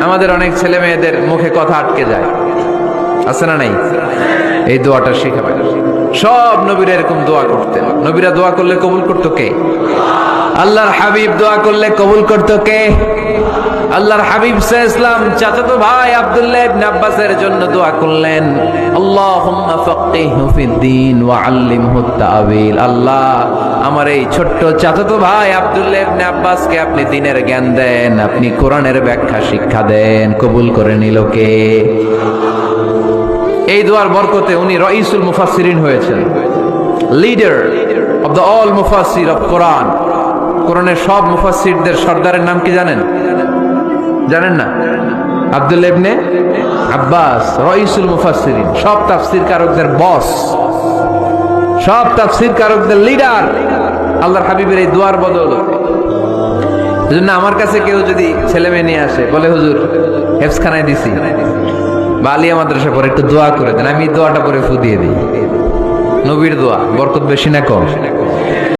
আমাদের অনেক ছেলে মেয়েদের মুখে কথা আটকে যায়, আছে না নাই? এই দোয়াটা শিখাবেন। সব নবীরা এরকম দোয়া করতেন। নবীরা দোয়া করলে কবুল করতো কে? আল্লাহর হাবিব দোয়া করলে কবুল করতো কে? আল্লাহর হাবিব সাল্লাল্লাহু আলাইহি ওয়াসাল্লাম চাচাতো ভাই আব্দুল্লাহ ইবনে আব্বাসের জন্য দোয়া করলেন, আল্লাহুম্মা ফাক্কিহহু ফিদ-দীন ওয়া আল্লিমহু তা'ওয়িল। আল্লাহ, আমার এই ছোট্ট চাচাতো ভাই আব্দুল্লাহ ইবনে আব্বাসকে আপনি দ্বীনের জ্ঞান দেন, আপনি কোরআনের ব্যাখ্যা শিক্ষা দেন। কবুল করে নিল কে? এই দোয়ার বরকতে উনি রাইসুল মুফাসসিরিন হয়েছেন, লিডার অফ দ্য অল মুফাসসির অফ কোরআন। কোরআনের সব মুফাসসিরদের সর্দারের নাম কি জানেন? জানেন না? আব্দুল্লাহ ইবনে আব্বাস রাইসুল মুফাসসিরিন, সব তাফসীর কারকদের বস, সব তাফসীর কারকদের লিডার। আল্লাহর হাবিবের এই দোয়ার বদৌলতে। এজন্য আমার কাছে কেউ যদি ছেলে মেয়ে নিয়ে আসে, বলে হুজুর হেফজখানায় দিছি বা আলিয়া মাদ্রাসা পরে একটু দোয়া করে দেন, আমি দোয়াটা পরে ফু দিয়ে দিই। নবীর দোয়া বরকত বেশি না কম?